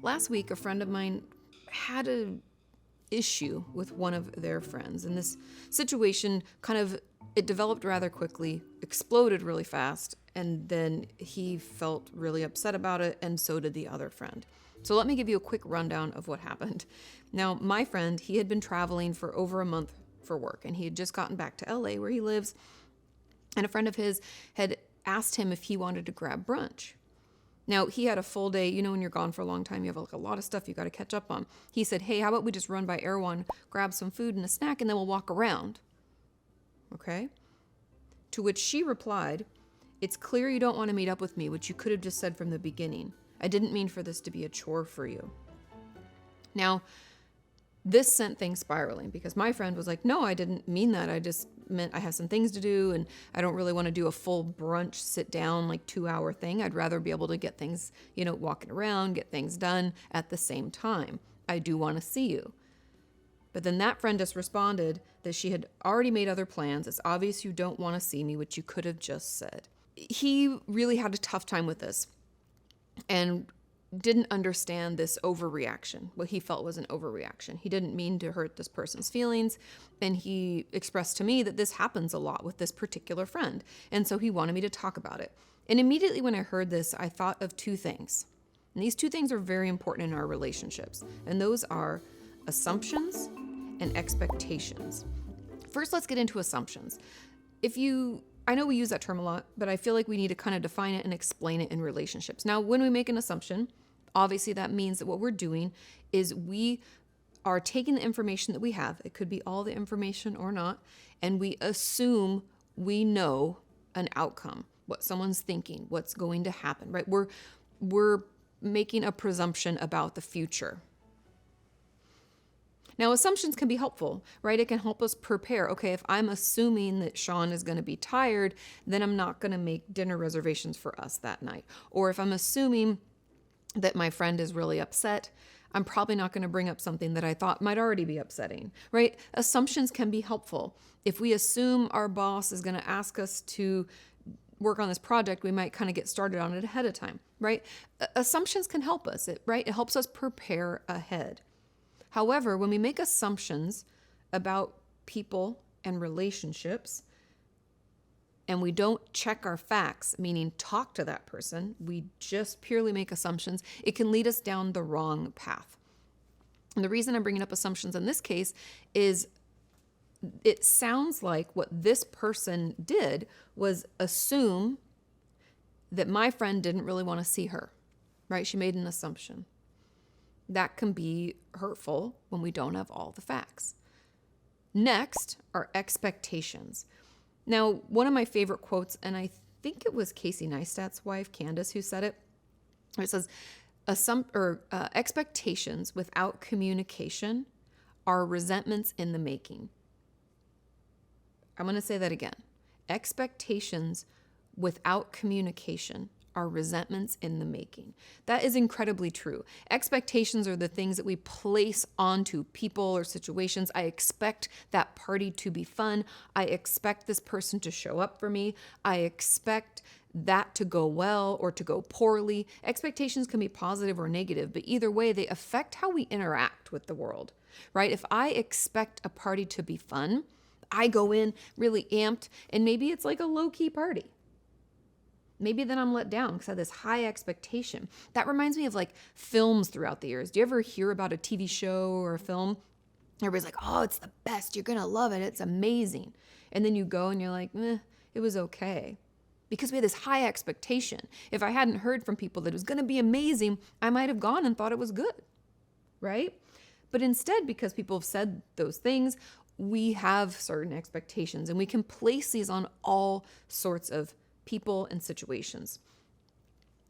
Last week, a friend of mine had a issue with one of their friends, and this situation it developed rather quickly, exploded really fast, and then he felt really upset about it, and so did the other friend. So let me give you a quick rundown of what happened. Now, my friend, he had been traveling for over a month for work, and he had just gotten back to LA where he lives, and a friend of his had asked him if he wanted to grab brunch. Now, he had a full day. You know, when you're gone for a long time, you have a lot of stuff you got to catch up on. He said, hey, how about we just run by Erewhon, grab some food and a snack, and then we'll walk around. Okay? To which she replied, it's clear you don't want to meet up with me, which you could have just said from the beginning. I didn't mean for this to be a chore for you. Now, this sent things spiraling because my friend was like, no, I didn't mean that. I just meant I have some things to do and I don't really want to do a full brunch, sit down, 2-hour thing. I'd rather be able to get things, walking around, get things done at the same time. I do want to see you. But then that friend just responded that she had already made other plans. It's obvious you don't want to see me, which you could have just said. He really had a tough time with this and didn't understand this overreaction, what he felt was an overreaction. He didn't mean to hurt this person's feelings, and he expressed to me that this happens a lot with this particular friend, and so he wanted me to talk about it. And immediately when I heard this, I thought of two things, and these two things are very important in our relationships, and those are assumptions and expectations. First, let's get into assumptions. I know we use that term a lot, but I feel like we need to kind of define it and explain it in relationships. Now, when we make an assumption, obviously that means that what we're doing is we are taking the information that we have, it could be all the information or not, and we assume we know an outcome, what someone's thinking, what's going to happen, right? We're making a presumption about the future. Now, assumptions can be helpful, right? It can help us prepare. Okay, if I'm assuming that Sean is going to be tired, then I'm not going to make dinner reservations for us that night. Or if I'm assuming that my friend is really upset, I'm probably not going to bring up something that I thought might already be upsetting, right? Assumptions can be helpful. If we assume our boss is going to ask us to work on this project, we might kind of get started on it ahead of time, right? Assumptions can help us, right? It helps us prepare ahead. However, when we make assumptions about people and relationships, and we don't check our facts, meaning talk to that person, we just purely make assumptions, it can lead us down the wrong path. And the reason I'm bringing up assumptions in this case is it sounds like what this person did was assume that my friend didn't really want to see her, right? She made an assumption. That can be hurtful when we don't have all the facts. Next are expectations. Now, one of my favorite quotes, and I think it was Casey Neistat's wife, Candace, who said it. It says, expectations without communication are resentments in the making. I'm going to say that again. Expectations without communication are resentments in the making. That is incredibly true. Expectations are the things that we place onto people or situations. I expect that party to be fun. I expect this person to show up for me. I expect that to go well or to go poorly. Expectations can be positive or negative, but either way, they affect how we interact with the world, right? If I expect a party to be fun, I go in really amped, and maybe it's like a low-key party. Maybe then I'm let down because I have this high expectation. That reminds me of films throughout the years. Do you ever hear about a TV show or a film? Everybody's like, oh, it's the best. You're going to love it. It's amazing. And then you go and you're like, it was okay. Because we had this high expectation. If I hadn't heard from people that it was going to be amazing, I might have gone and thought it was good, right? But instead, because people have said those things, we have certain expectations, and we can place these on all sorts of people and situations.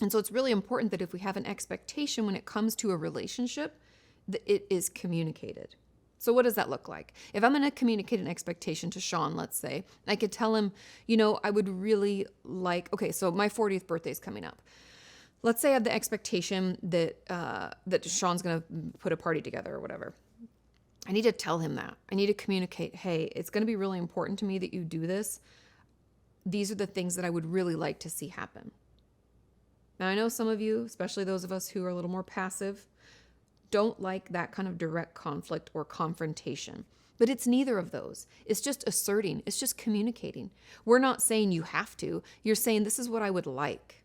And so it's really important that if we have an expectation when it comes to a relationship, that it is communicated. So what does that look like? If I'm going to communicate an expectation to Sean, let's say, I could tell him, I would really okay, so my 40th birthday is coming up. Let's say I have the expectation that Sean's going to put a party together or whatever. I need to tell him that. I need to communicate, hey, it's going to be really important to me that you do this. These are the things that I would really like to see happen. Now, I know some of you, especially those of us who are a little more passive, don't like that kind of direct conflict or confrontation. But it's neither of those. It's just asserting. It's just communicating. We're not saying you have to. You're saying this is what I would like.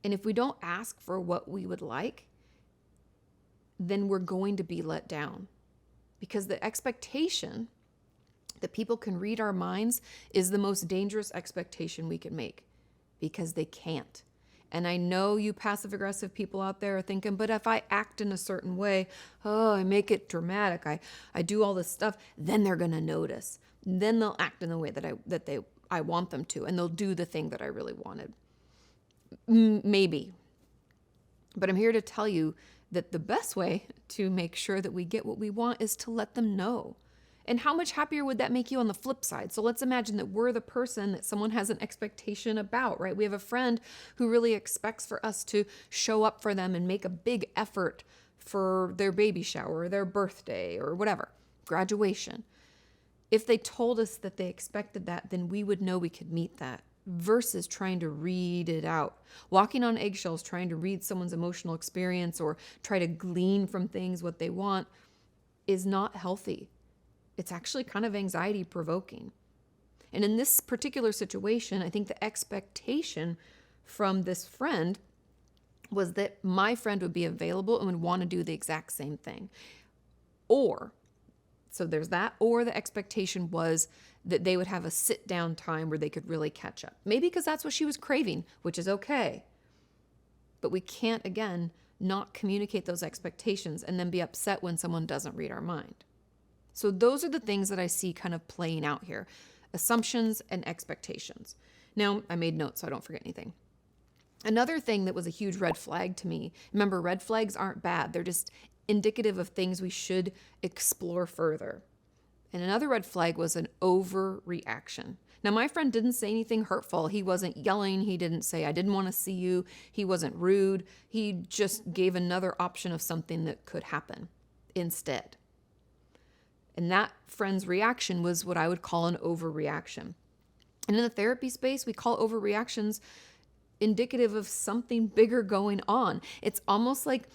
And if we don't ask for what we would like, then we're going to be let down. Because the expectation that people can read our minds is the most dangerous expectation we can make, because they can't. And I know you passive aggressive people out there are thinking, but if I act in a certain way, I make it dramatic, I do all this stuff, then they're going to notice. Then they'll act in the way that I want them to, and they'll do the thing that I really wanted. Maybe. But I'm here to tell you that the best way to make sure that we get what we want is to let them know. And how much happier would that make you on the flip side? So let's imagine that we're the person that someone has an expectation about, right? We have a friend who really expects for us to show up for them and make a big effort for their baby shower, or their birthday, or whatever, graduation. If they told us that they expected that, then we would know we could meet that, versus trying to read it out. Walking on eggshells, trying to read someone's emotional experience or try to glean from things what they want is not healthy. It's actually kind of anxiety provoking. And in this particular situation, I think the expectation from this friend was that my friend would be available and would want to do the exact same thing. So there's that, or the expectation was that they would have a sit down time where they could really catch up. Maybe because that's what she was craving, which is okay. But we can't, again, not communicate those expectations and then be upset when someone doesn't read our mind. So those are the things that I see kind of playing out here. Assumptions and expectations. Now, I made notes so I don't forget anything. Another thing that was a huge red flag to me, remember, red flags aren't bad. They're just indicative of things we should explore further. And another red flag was an overreaction. Now, my friend didn't say anything hurtful. He wasn't yelling. He didn't say, I didn't want to see you. He wasn't rude. He just gave another option of something that could happen instead. And that friend's reaction was what I would call an overreaction. And in the therapy space, we call overreactions indicative of something bigger going on. It's almost like,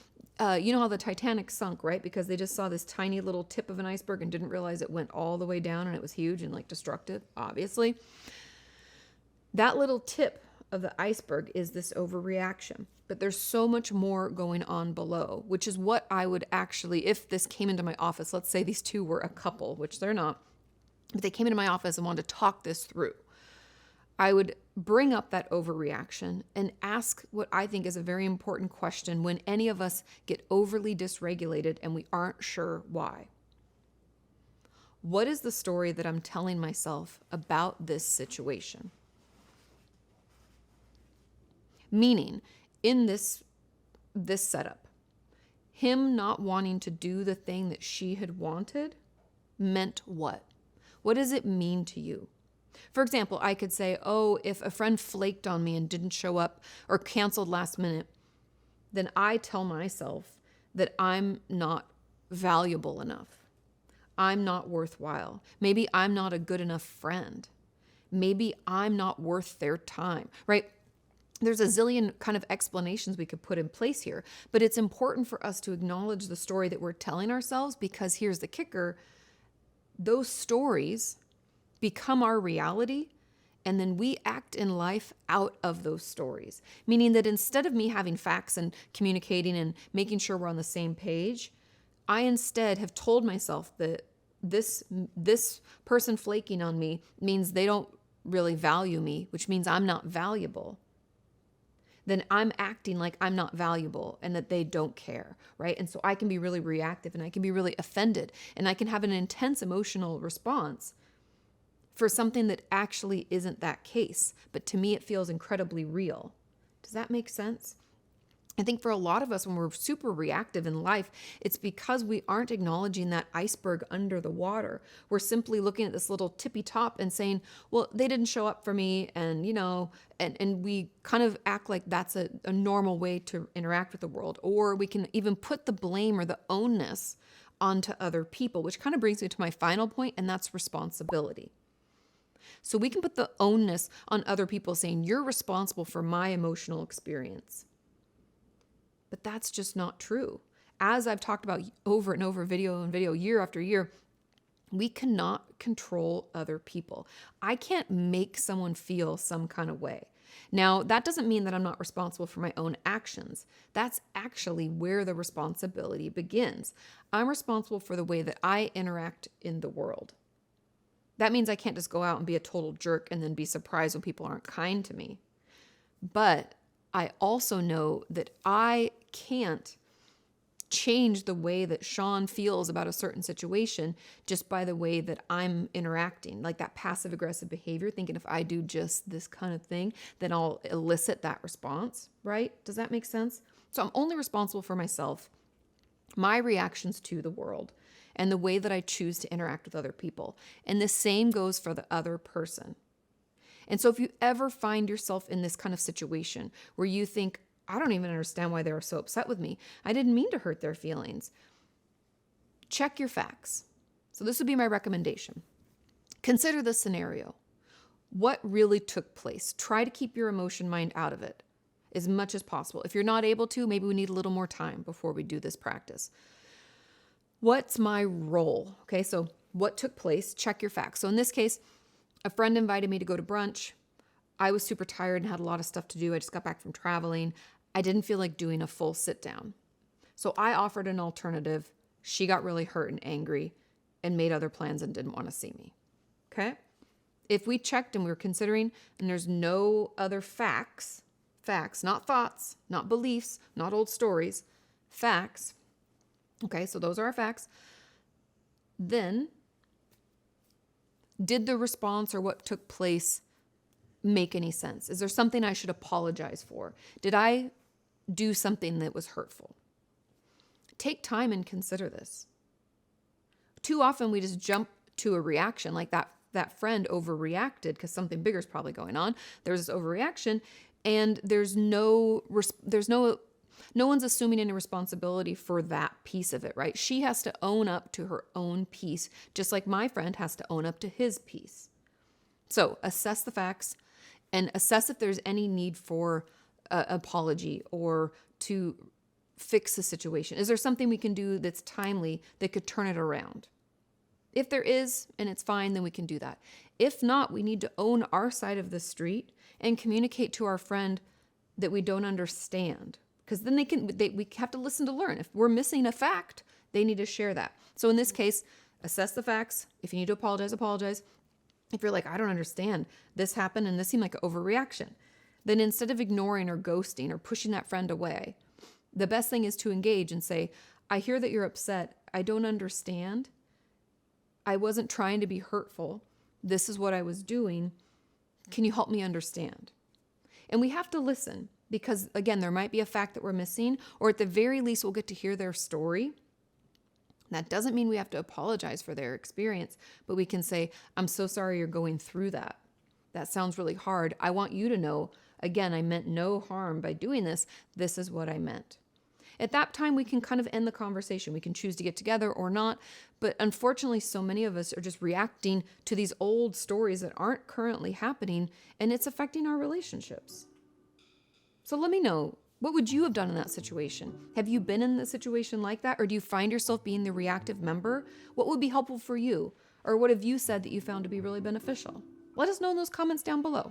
you know how the Titanic sunk, right? Because they just saw this tiny little tip of an iceberg and didn't realize it went all the way down and it was huge and like destructive, obviously. That little tip of the iceberg is this overreaction. But there's so much more going on below, which is what I would actually, if this came into my office, let's say these two were a couple, which they're not, but they came into my office and wanted to talk this through, I would bring up that overreaction and ask what I think is a very important question when any of us get overly dysregulated and we aren't sure why. What is the story that I'm telling myself about this situation? Meaning, in this setup, him not wanting to do the thing that she had wanted meant what? What does it mean to you? For example, I could say, if a friend flaked on me and didn't show up or canceled last minute, then I tell myself that I'm not valuable enough. I'm not worthwhile. Maybe I'm not a good enough friend. Maybe I'm not worth their time, right? There's a zillion kind of explanations we could put in place here, but it's important for us to acknowledge the story that we're telling ourselves, because here's the kicker. Those stories become our reality, and then we act in life out of those stories. Meaning that instead of me having facts and communicating and making sure we're on the same page, I instead have told myself that this person flaking on me means they don't really value me, which means I'm not valuable. Then I'm acting like I'm not valuable and that they don't care, right? And so I can be really reactive and I can be really offended and I can have an intense emotional response for something that actually isn't that case. But to me, it feels incredibly real. Does that make sense? I think for a lot of us, when we're super reactive in life, it's because we aren't acknowledging that iceberg under the water. We're simply looking at this little tippy top and saying, well, they didn't show up for me. And, and we kind of act like that's a normal way to interact with the world. Or we can even put the blame or the ownness onto other people, which kind of brings me to my final point, and that's responsibility. So we can put the ownness on other people, saying, you're responsible for my emotional experience. But that's just not true. As I've talked about over and over, video and video, year after year, we cannot control other people. I can't make someone feel some kind of way. Now, that doesn't mean that I'm not responsible for my own actions. That's actually where the responsibility begins. I'm responsible for the way that I interact in the world. That means I can't just go out and be a total jerk and then be surprised when people aren't kind to me. But I also know that I can't change the way that Sean feels about a certain situation just by the way that I'm interacting, like that passive aggressive behavior, thinking if I do just this kind of thing, then I'll elicit that response, right? Does that make sense? So I'm only responsible for myself, my reactions to the world, and the way that I choose to interact with other people. And the same goes for the other person. And so if you ever find yourself in this kind of situation where you think, I don't even understand why they were so upset with me, I didn't mean to hurt their feelings, check your facts. So this would be my recommendation. Consider this scenario. What really took place? Try to keep your emotion mind out of it as much as possible. If you're not able to, maybe we need a little more time before we do this practice. What's my role? Okay, so what took place? Check your facts. So in this case, a friend invited me to go to brunch. I was super tired and had a lot of stuff to do. I just got back from traveling. I didn't feel like doing a full sit down. So I offered an alternative. She got really hurt and angry and made other plans and didn't want to see me. Okay? If we checked and we were considering and there's no other facts, not thoughts, not beliefs, not old stories, facts. Okay, so those are our facts. Then, did the response or what took place make any sense? Is there something I should apologize for? Did I do something that was hurtful? Take time and consider this. Too often we just jump to a reaction like that friend overreacted because something bigger is probably going on. There's this overreaction and there's no one's assuming any responsibility for that piece of it, right? She has to own up to her own piece, just like my friend has to own up to his piece. So assess the facts and assess if there's any need for apology or to fix the situation. Is there something we can do that's timely that could turn it around? If there is, and it's fine, then we can do that. If not, we need to own our side of the street and communicate to our friend that we don't understand. Because then we have to listen to learn. If we're missing a fact, they need to share that. So in this case, assess the facts. If you need to apologize, apologize. If you're like, I don't understand, this happened and this seemed like an overreaction, then instead of ignoring or ghosting or pushing that friend away, the best thing is to engage and say, I hear that you're upset. I don't understand. I wasn't trying to be hurtful. This is what I was doing. Can you help me understand? And we have to listen because, again, there might be a fact that we're missing, or at the very least, we'll get to hear their story. That doesn't mean we have to apologize for their experience, but we can say, I'm so sorry you're going through that. That sounds really hard. I want you to know, again, I meant no harm by doing this. This is what I meant. At that time, we can kind of end the conversation. We can choose to get together or not. But unfortunately, so many of us are just reacting to these old stories that aren't currently happening, and it's affecting our relationships. So let me know, what would you have done in that situation? Have you been in a situation like that? Or do you find yourself being the reactive member? What would be helpful for you? Or what have you said that you found to be really beneficial? Let us know in those comments down below.